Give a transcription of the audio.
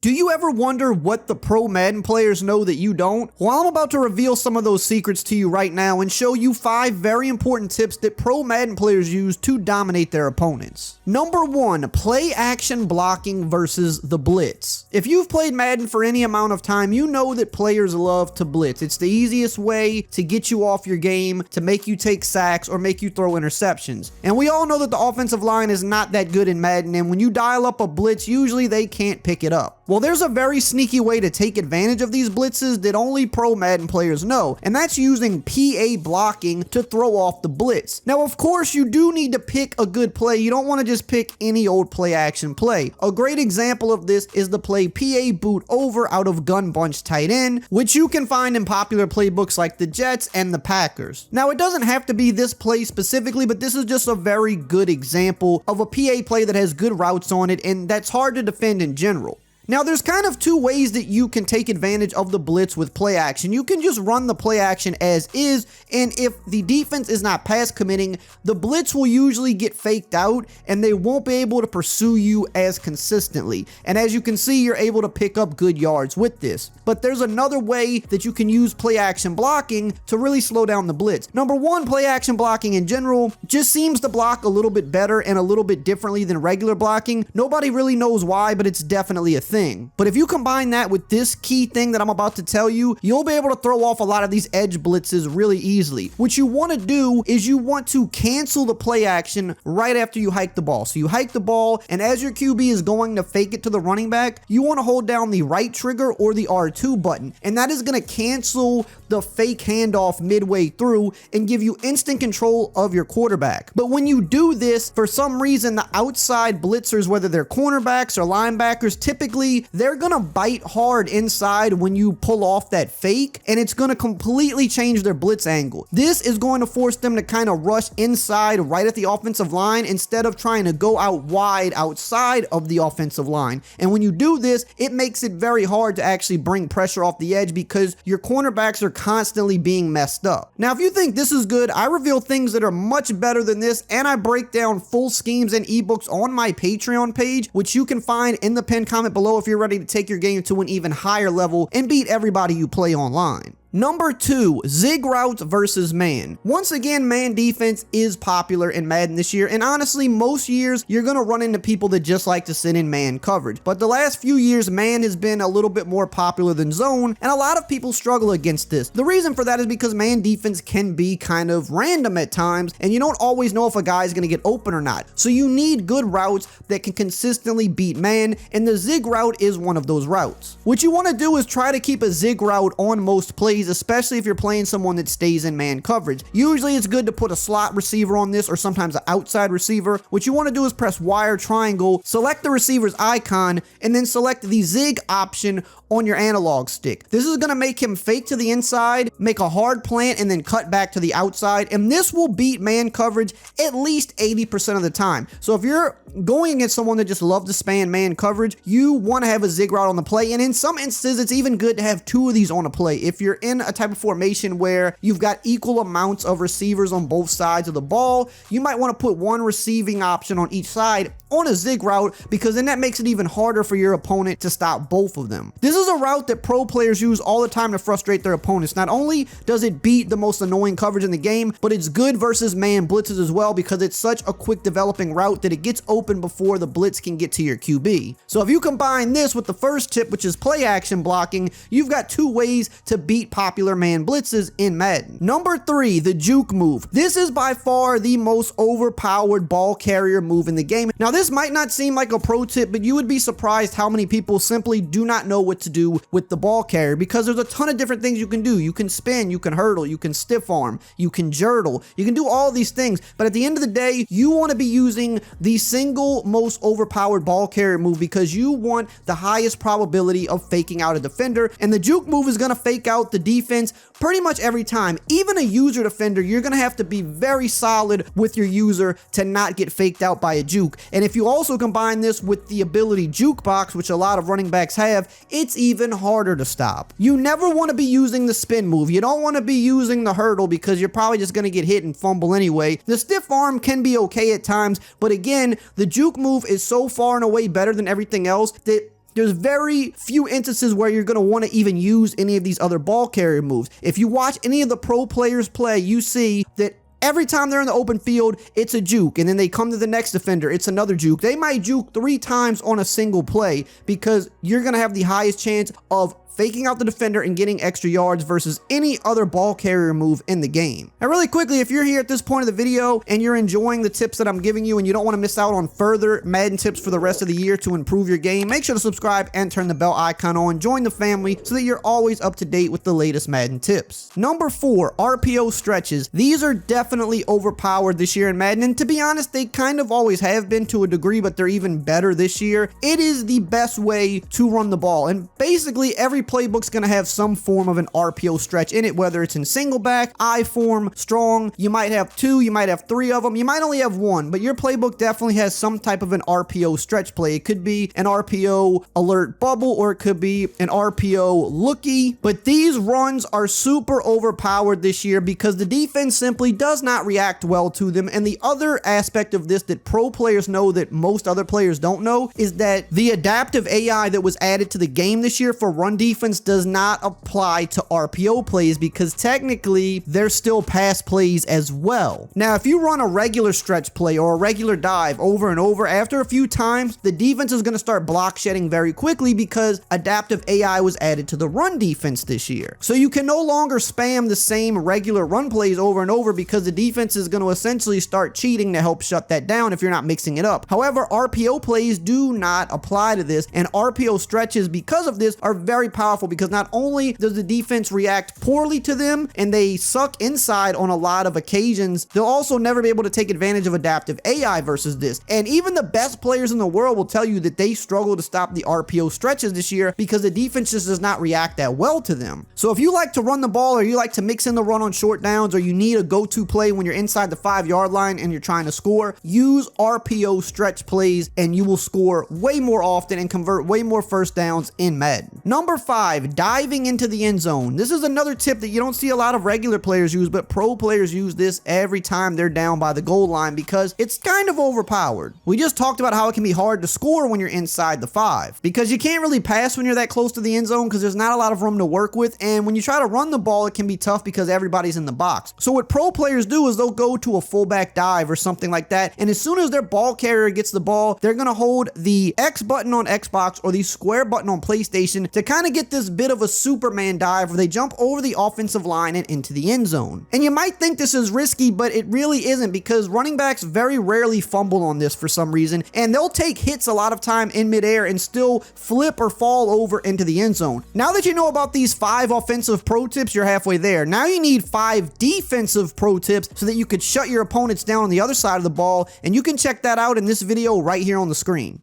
Do you ever wonder what the pro Madden players know that you don't? Well, I'm about to reveal some of those secrets to you right now and show you 5 very important tips that pro Madden players use to dominate their opponents. Number 1, play action blocking versus the blitz. If you've played Madden for any amount of time, you know that players love to blitz. It's the easiest way to get you off your game, to make you take sacks, or make you throw interceptions. And we all know that the offensive line is not that good in Madden, and when you dial up a blitz, usually they can't pick it up. Well, there's a very sneaky way to take advantage of these blitzes that only pro Madden players know, and that's using PA blocking to throw off the blitz. Now, of course, you do need to pick a good play. You don't want to just pick any old play action play. A great example of this is the play PA boot over out of gun bunch tight end, which you can find in popular playbooks like the Jets and the Packers. Now, it doesn't have to be this play specifically, but this is just a very good example of a PA play that has good routes on it, and that's hard to defend in general. Now, there's kind of 2 ways that you can take advantage of the blitz with play action. You can just run the play action as is, and if the defense is not pass committing, the blitz will usually get faked out, and they won't be able to pursue you as consistently. And as you can see, you're able to pick up good yards with this. But there's another way that you can use play action blocking to really slow down the blitz. Number 1, play action blocking in general just seems to block a little bit better and a little bit differently than regular blocking. Nobody really knows why, but it's definitely a thing. But if you combine that with this key thing that I'm about to tell you, you'll be able to throw off a lot of these edge blitzes really easily. What you want to do is you want to cancel the play action right after you hike the ball. So you hike the ball, and as your QB is going to fake it to the running back, you want to hold down the right trigger or the R2 button, and that is going to cancel the fake handoff midway through and give you instant control of your quarterback. But when you do this, for some reason, the outside blitzers, whether they're cornerbacks or linebackers, typically they're gonna bite hard inside when you pull off that fake, and it's gonna completely change their blitz angle. This is going to force them to kind of rush inside right at the offensive line instead of trying to go out wide outside of the offensive line. And when you do this, it makes it very hard to actually bring pressure off the edge because your cornerbacks are constantly being messed up. Now, if you think this is good, I reveal things that are much better than this, and I break down full schemes and ebooks on my Patreon page, which you can find in the pinned comment below if you're ready to take your game to an even higher level and beat everybody you play online. Number 2, zig routes versus man. Once again, man defense is popular in Madden this year, and honestly, most years you're going to run into people that just like to sit in man coverage. But the last few years, man has been a little bit more popular than zone, and a lot of people struggle against this. The reason for that is because man defense can be kind of random at times, and you don't always know if a guy is going to get open or not. So you need good routes that can consistently beat man, and the zig route is one of those routes. What you want to do is try to keep a zig route on most plays, especially if you're playing someone that stays in man coverage. Usually it's good to put a slot receiver on this or sometimes an outside receiver. What you want to do is press Y or triangle, select the receiver's icon, and then select the zig option on your analog stick. This is going to make him fake to the inside, make a hard plant, and then cut back to the outside, and this will beat man coverage at least 80% of the time. So if you're going against someone that just loves to span man coverage, you want to have a zig route on the play, and in some instances it's even good to have 2 of these on a play. If you're in a type of formation where you've got equal amounts of receivers on both sides of the ball, you might want to put 1 receiving option on each side on a zig route, because then that makes it even harder for your opponent to stop both of them. This is a route that pro players use all the time to frustrate their opponents. Not only does it beat the most annoying coverage in the game, but it's good versus man blitzes as well, because it's such a quick developing route that it gets open before the blitz can get to your QB. So if you combine this with the first tip, which is play action blocking, you've got 2 ways to beat popular man blitzes in Madden. Number 3, the juke move. This is by far the most overpowered ball carrier move in the game. Now, this might not seem like a pro tip, but you would be surprised how many people simply do not know what to do with the ball carrier, because there's a ton of different things you can do. You can spin, you can hurdle, you can stiff arm, you can jurtle, you can do all these things, but at the end of the day, you want to be using the single most overpowered ball carrier move because you want the highest probability of faking out a defender, and the juke move is going to fake out the defense pretty much every time. Even a user defender, you're going to have to be very solid with your user to not get faked out by a juke. And if you also combine this with the ability jukebox, which a lot of running backs have, it's even harder to stop. You never want to be using the spin move. You don't want to be using the hurdle because you're probably just going to get hit and fumble anyway. The stiff arm can be okay at times, but again, the juke move is so far and away better than everything else that there's very few instances where you're going to want to even use any of these other ball carrier moves. If you watch any of the pro players play, you see that every time they're in the open field, it's a juke, and then they come to the next defender, it's another juke. They might juke 3 times on a single play because you're going to have the highest chance of faking out the defender and getting extra yards versus any other ball carrier move in the game. And really quickly, if you're here at this point of the video and you're enjoying the tips that I'm giving you and you don't want to miss out on further Madden tips for the rest of the year to improve your game, make sure to subscribe and turn the bell icon on. Join the family so that you're always up to date with the latest Madden tips. Number 4, RPO stretches. These are definitely overpowered this year in Madden, and to be honest, they kind of always have been to a degree, but they're even better this year. It is the best way to run the ball, and basically every playbook's going to have some form of an RPO stretch in it, whether it's in single back, I form, strong. You might have 2, you might have 3 of them, you might only have 1, but your playbook definitely has some type of an RPO stretch play. It could be an RPO alert bubble, or it could be an RPO lookie, but these runs are super overpowered this year because the defense simply does not react well to them. And the other aspect of this that pro players know that most other players don't know is that the adaptive AI that was added to the game this year for run defense does not apply to RPO plays because technically they're still pass plays as well. Now, if you run a regular stretch play or a regular dive over and over, after a few times, the defense is going to start block shedding very quickly because adaptive AI was added to the run defense this year. So you can no longer spam the same regular run plays over and over because the defense is going to essentially start cheating to help shut that down if you're not mixing it up. However, RPO plays do not apply to this, and RPO stretches because of this are very powerful because not only does the defense react poorly to them and they suck inside on a lot of occasions, they'll also never be able to take advantage of adaptive AI versus this. And even the best players in the world will tell you that they struggle to stop the RPO stretches this year because the defense just does not react that well to them. So if you like to run the ball, or you like to mix in the run on short downs, or you need a go-to play when you're inside the 5-yard line and you're trying to score, use RPO stretch plays and you will score way more often and convert way more first downs in Madden. Number 5, diving into the end zone. This is another tip that you don't see a lot of regular players use, but pro players use this every time they're down by the goal line because it's kind of overpowered. We just talked about how it can be hard to score when you're inside the 5 because you can't really pass when you're that close to the end zone because there's not a lot of room to work with, and when you try to run the ball, it can be tough because everybody's in the box. So what pro players do is they'll go to a fullback dive or something like that, and as soon as their ball carrier gets the ball, they're going to hold the X button on Xbox or the square button on PlayStation to kind of get this bit of a Superman dive where they jump over the offensive line and into the end zone. And you might think this is risky, but it really isn't because running backs very rarely fumble on this for some reason, and they'll take hits a lot of time in midair and still flip or fall over into the end zone. Now that you know about these 5 offensive pro tips, you're halfway there. Now you need 5 defensive pro tips so that you could shut your opponents down on the other side of the ball, and you can check that out in this video right here on the screen.